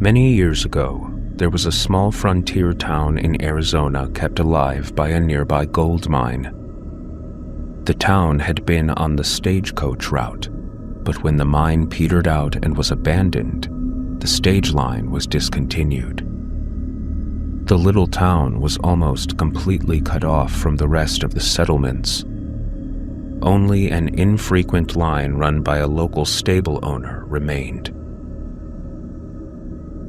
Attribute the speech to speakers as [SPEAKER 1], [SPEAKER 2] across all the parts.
[SPEAKER 1] Many years ago, there was a small frontier town in Arizona kept alive by a nearby gold mine. The town had been on the stagecoach route, but when the mine petered out and was abandoned, the stage line was discontinued. The little town was almost completely cut off from the rest of the settlements. Only an infrequent line run by a local stable owner remained.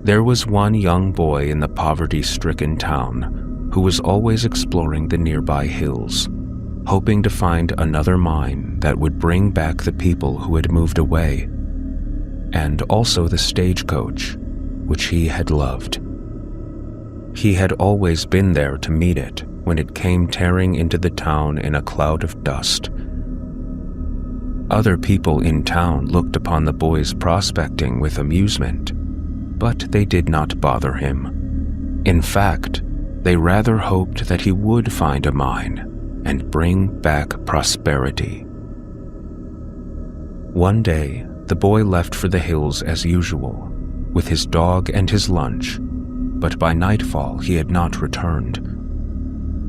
[SPEAKER 1] There was one young boy in the poverty-stricken town who was always exploring the nearby hills, hoping to find another mine that would bring back the people who had moved away, and also the stagecoach, which he had loved. He had always been there to meet it when it came tearing into the town in a cloud of dust. Other people in town looked upon the boy's prospecting with amusement, but they did not bother him. In fact, they rather hoped that he would find a mine and bring back prosperity. One day, the boy left for the hills as usual, with his dog and his lunch, but by nightfall he had not returned.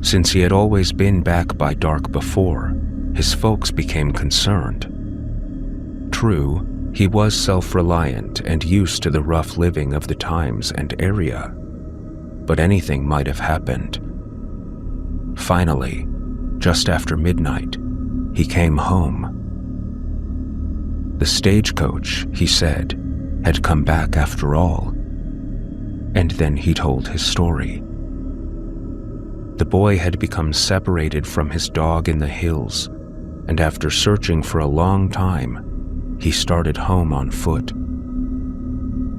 [SPEAKER 1] Since he had always been back by dark before, his folks became concerned. True, he was self-reliant and used to the rough living of the times and area, but anything might have happened. Finally, just after midnight, he came home. The stagecoach, he said, had come back after all. And then he told his story. The boy had become separated from his dog in the hills, and after searching for a long time, he started home on foot.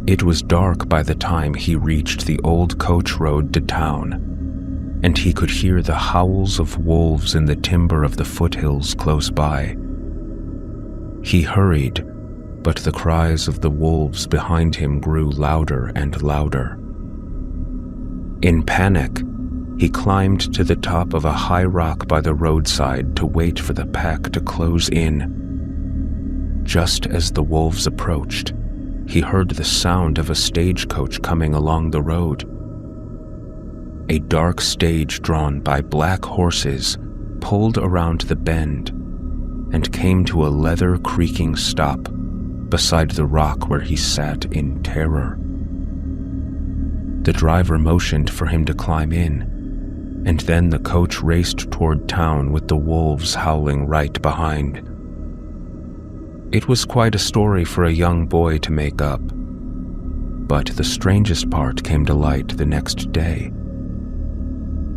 [SPEAKER 1] It was dark by the time he reached the old coach road to town, and he could hear the howls of wolves in the timber of the foothills close by. He hurried, but the cries of the wolves behind him grew louder and louder. In panic, he climbed to the top of a high rock by the roadside to wait for the pack to close in. Just as the wolves approached, he heard the sound of a stagecoach coming along the road. A dark stage drawn by black horses pulled around the bend and came to a leather creaking stop beside the rock where he sat in terror. The driver motioned for him to climb in, and then the coach raced toward town with the wolves howling right behind. It was quite a story for a young boy to make up, but the strangest part came to light the next day.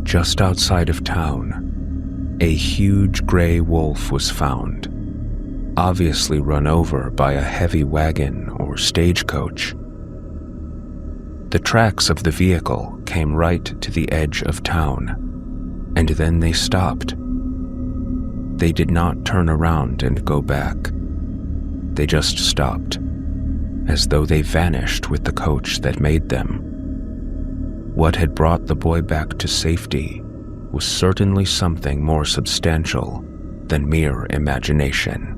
[SPEAKER 1] Just outside of town, a huge gray wolf was found, obviously run over by a heavy wagon or stagecoach. The tracks of the vehicle came right to the edge of town, and then they stopped. They did not turn around and go back. They just stopped, as though they vanished with the coach that made them. What had brought the boy back to safety was certainly something more substantial than mere imagination.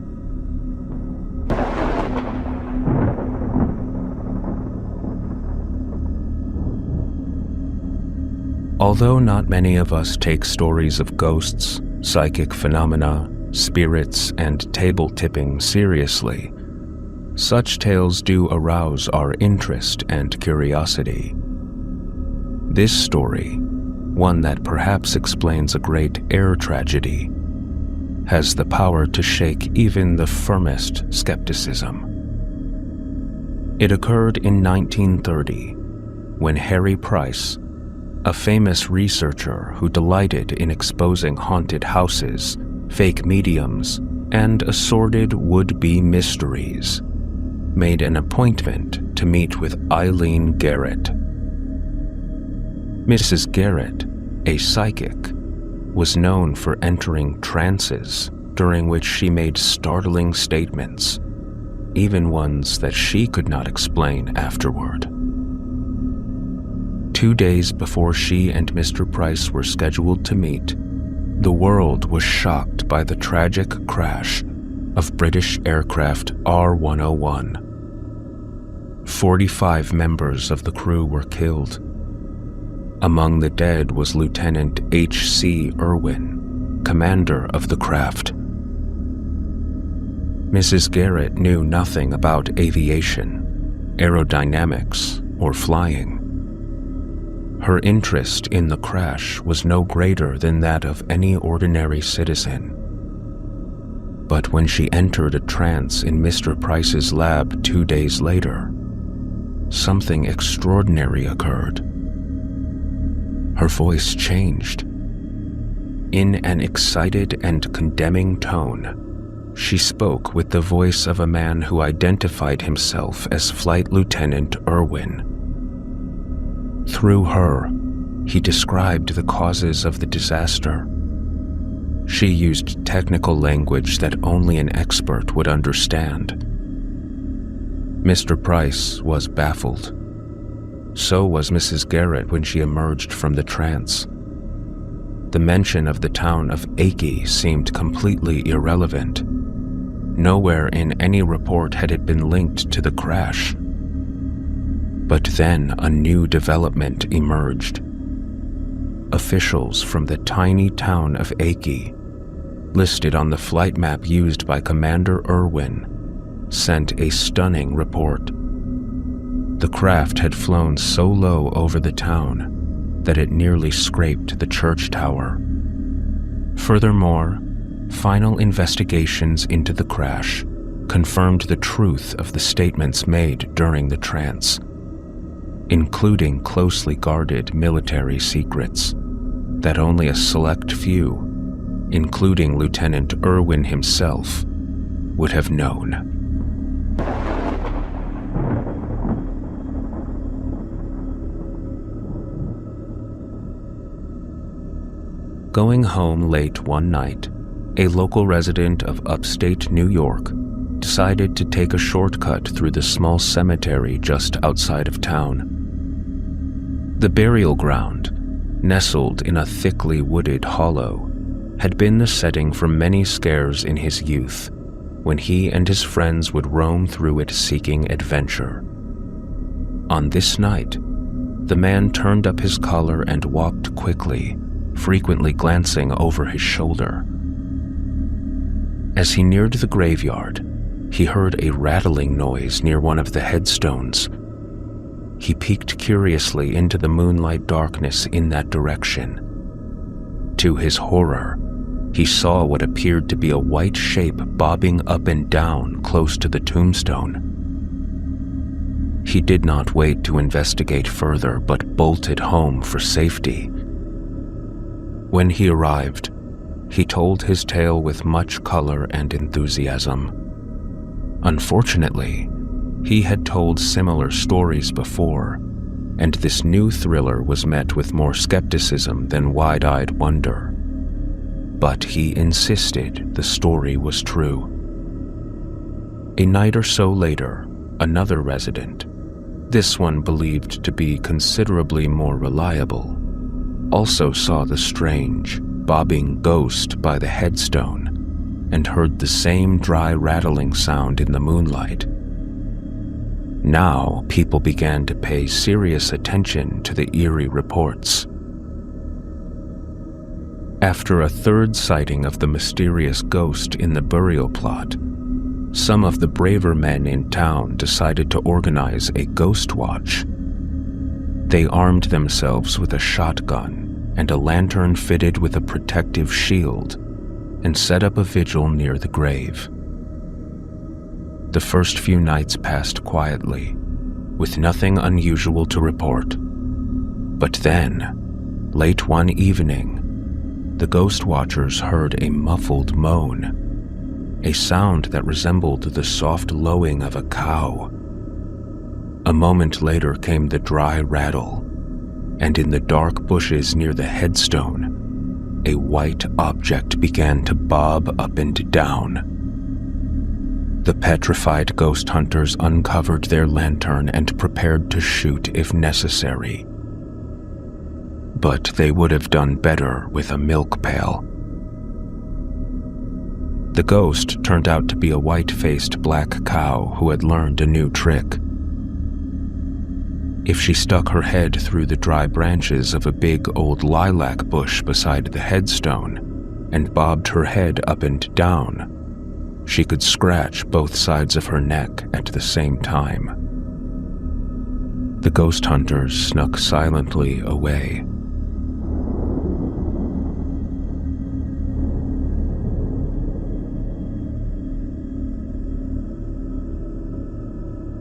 [SPEAKER 1] Although not many of us take stories of ghosts, psychic phenomena, spirits, and table tipping seriously, such tales do arouse our interest and curiosity. This story, one that perhaps explains a great air tragedy, has the power to shake even the firmest skepticism. It occurred in 1930, when Harry Price, a famous researcher who delighted in exposing haunted houses, fake mediums, and assorted would-be mysteries, made an appointment to meet with Eileen Garrett. Mrs. Garrett, a psychic, was known for entering trances during which she made startling statements, even ones that she could not explain afterward. 2 days before she and Mr. Price were scheduled to meet, the world was shocked by the tragic crash of British aircraft R-101. 45 members of the crew were killed. Among the dead was Lieutenant H.C. Irwin, commander of the craft. Mrs. Garrett knew nothing about aviation, aerodynamics, or flying. Her interest in the crash was no greater than that of any ordinary citizen. But when she entered a trance in Mr. Price's lab 2 days later, something extraordinary occurred. Her voice changed. In an excited and condemning tone, she spoke with the voice of a man who identified himself as Flight Lieutenant Irwin. Through her, he described the causes of the disaster. She used technical language that only an expert would understand. Mr. Price was baffled. So was Mrs. Garrett when she emerged from the trance. The mention of the town of Eerie seemed completely irrelevant. Nowhere in any report had it been linked to the crash. But then a new development emerged. Officials from the tiny town of Eerie, listed on the flight map used by Commander Irwin, sent a stunning report. The craft had flown so low over the town that it nearly scraped the church tower. Furthermore, final investigations into the crash confirmed the truth of the statements made during the trance, including closely guarded military secrets that only a select few, including Lieutenant Irwin himself, would have known. Going home late one night, a local resident of upstate New York decided to take a shortcut through the small cemetery just outside of town. The burial ground, nestled in a thickly wooded hollow, had been the setting for many scares in his youth, when he and his friends would roam through it seeking adventure. On this night, the man turned up his collar and walked quickly, frequently glancing over his shoulder. As he neared the graveyard, he heard a rattling noise near one of the headstones. He peeked curiously into the moonlight darkness in that direction. To his horror, he saw what appeared to be a white shape bobbing up and down close to the tombstone. He did not wait to investigate further, but bolted home for safety. When he arrived, he told his tale with much color and enthusiasm. Unfortunately, he had told similar stories before, and this new thriller was met with more skepticism than wide-eyed wonder. But he insisted the story was true. A night or so later, another resident, this one believed to be considerably more reliable, also saw the strange, bobbing ghost by the headstone and heard the same dry rattling sound in the moonlight. Now, people began to pay serious attention to the eerie reports. After a third sighting of the mysterious ghost in the burial plot, some of the braver men in town decided to organize a ghost watch. They armed themselves with a shotgun and a lantern fitted with a protective shield and set up a vigil near the grave. The first few nights passed quietly, with nothing unusual to report. But then, late one evening, the ghost watchers heard a muffled moan, a sound that resembled the soft lowing of a cow. A moment later came the dry rattle, and in the dark bushes near the headstone, a white object began to bob up and down. The petrified ghost hunters uncovered their lantern and prepared to shoot if necessary. But they would have done better with a milk pail. The ghost turned out to be a white-faced black cow who had learned a new trick. If she stuck her head through the dry branches of a big old lilac bush beside the headstone and bobbed her head up and down, she could scratch both sides of her neck at the same time. The ghost hunters snuck silently away.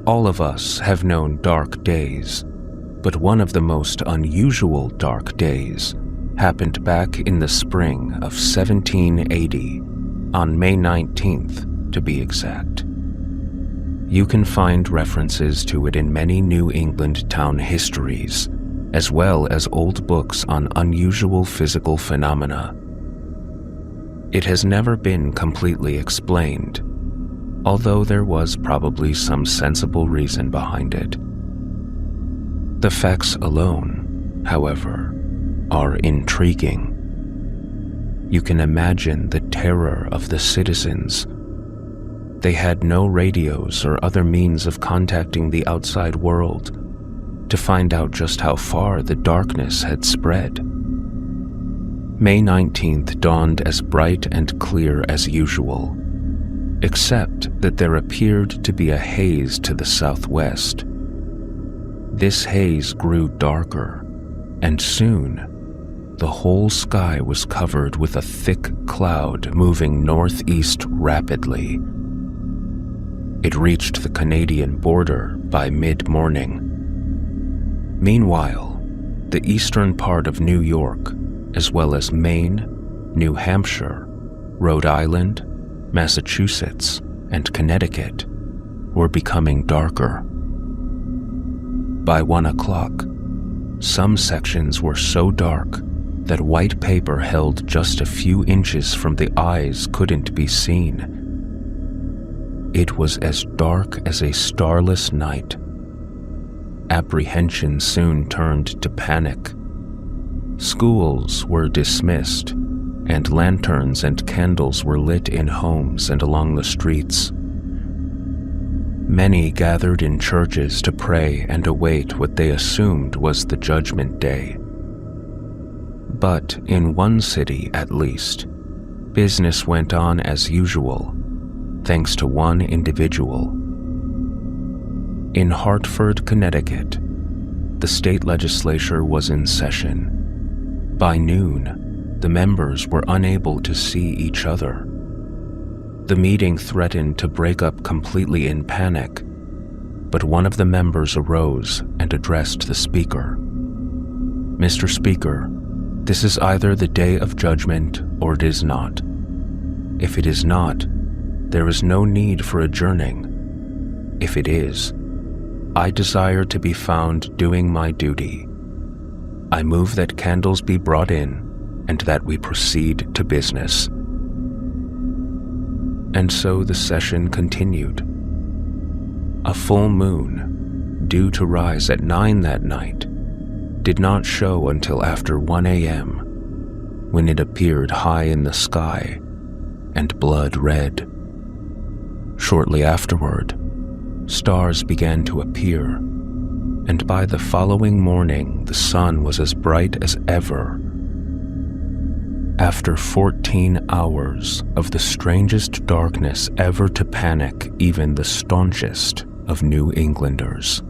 [SPEAKER 1] All of us have known dark days, but one of the most unusual dark days happened back in the spring of 1780, on May 19th to be exact. You can find references to it in many New England town histories, as well as old books on unusual physical phenomena. It has never been completely explained, although there was probably some sensible reason behind it. The facts alone, however, are intriguing. You can imagine the terror of the citizens. They had no radios or other means of contacting the outside world to find out just how far the darkness had spread. May 19th dawned as bright and clear as usual, except that there appeared to be a haze to the southwest. This haze grew darker, and soon the whole sky was covered with a thick cloud moving northeast rapidly. It reached the Canadian border by mid-morning. Meanwhile, the eastern part of New York, as well as Maine, New Hampshire, Rhode Island, Massachusetts, and Connecticut were becoming darker. By 1 o'clock, some sections were so dark that white paper held just a few inches from the eyes couldn't be seen. It was as dark as a starless night. Apprehension soon turned to panic. Schools were dismissed, and lanterns and candles were lit in homes and along the streets. Many gathered in churches to pray and await what they assumed was the Judgment Day. But in one city, at least, business went on as usual, thanks to one individual. In Hartford, Connecticut, the state legislature was in session. By noon, the members were unable to see each other. The meeting threatened to break up completely in panic, but one of the members arose and addressed the speaker. "Mr. Speaker, this is either the day of judgment or it is not. If it is not, there is no need for adjourning. If it is, I desire to be found doing my duty. I move that candles be brought in and that we proceed to business." And so the session continued. A full moon, due to rise at 9 that night, did not show until after 1 a.m., when it appeared high in the sky and blood red. Shortly afterward, stars began to appear, and by the following morning the sun was as bright as ever. After 14 hours of the strangest darkness ever to panic even the staunchest of New Englanders.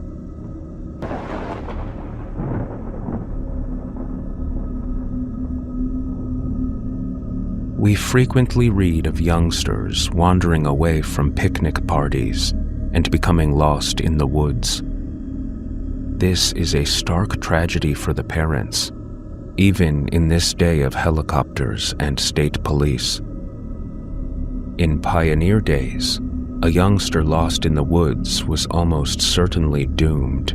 [SPEAKER 1] We frequently read of youngsters wandering away from picnic parties and becoming lost in the woods. This is a stark tragedy for the parents, even in this day of helicopters and state police. In pioneer days, a youngster lost in the woods was almost certainly doomed.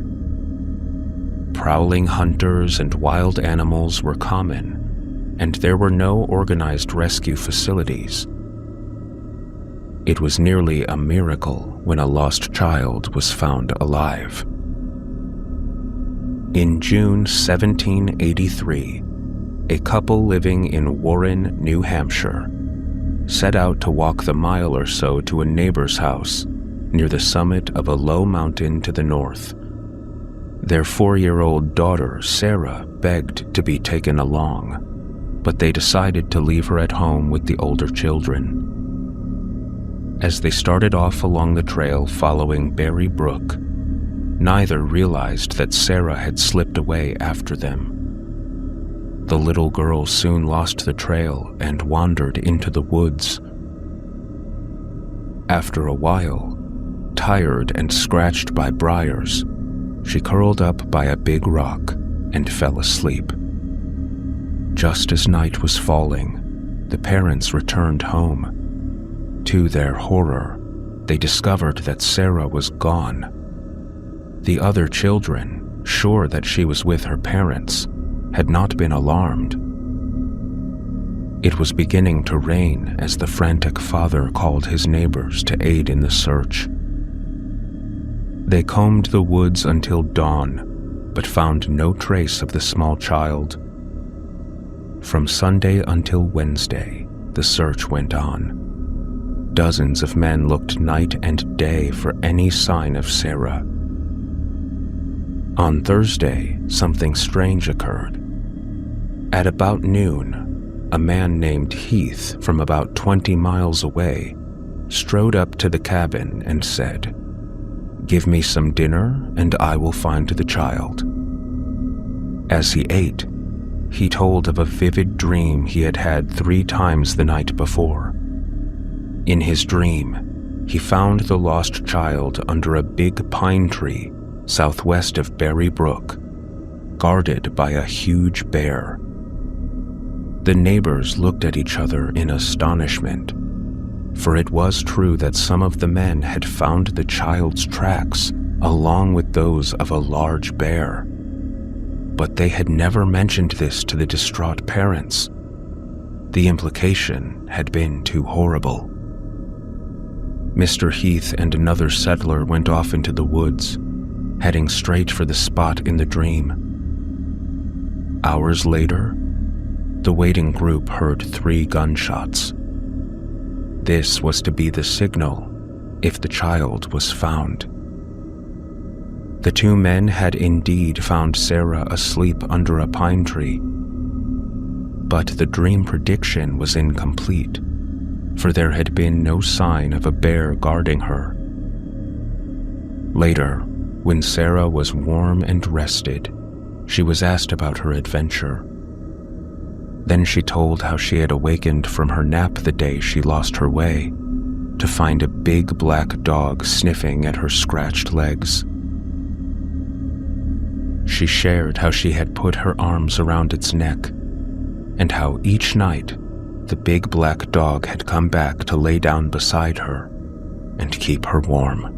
[SPEAKER 1] Prowling hunters and wild animals were common, and there were no organized rescue facilities. It was nearly a miracle when a lost child was found alive. In June 1783, a couple living in Warren, New Hampshire, set out to walk the mile or so to a neighbor's house near the summit of a low mountain to the north. Their 4-year-old daughter, Sarah, begged to be taken along, but they decided to leave her at home with the older children. As they started off along the trail following Berry Brook, neither realized that Sarah had slipped away after them. The little girl soon lost the trail and wandered into the woods. After a while, tired and scratched by briars, she curled up by a big rock and fell asleep. Just as night was falling, the parents returned home. To their horror, they discovered that Sarah was gone. The other children, sure that she was with her parents, had not been alarmed. It was beginning to rain as the frantic father called his neighbors to aid in the search. They combed the woods until dawn, but found no trace of the small child. From Sunday until Wednesday, the search went on. Dozens of men looked night and day for any sign of Sarah. On Thursday, something strange occurred. At about noon, a man named Heath from about 20 miles away strode up to the cabin and said, "Give me some dinner and I will find the child." As he ate, he told of a vivid dream he had had 3 times the night before. In his dream, he found the lost child under a big pine tree southwest of Berry Brook, guarded by a huge bear. The neighbors looked at each other in astonishment, for it was true that some of the men had found the child's tracks along with those of a large bear. But they had never mentioned this to the distraught parents. The implication had been too horrible. Mr. Heath and another settler went off into the woods, heading straight for the spot in the dream. Hours later, the waiting group heard 3 gunshots. This was to be the signal if the child was found. The 2 men had indeed found Sarah asleep under a pine tree, but the dream prediction was incomplete, for there had been no sign of a bear guarding her. Later, when Sarah was warm and rested, she was asked about her adventure. Then she told how she had awakened from her nap the day she lost her way, to find a big black dog sniffing at her scratched legs. She shared how she had put her arms around its neck, and how each night the big black dog had come back to lay down beside her and keep her warm.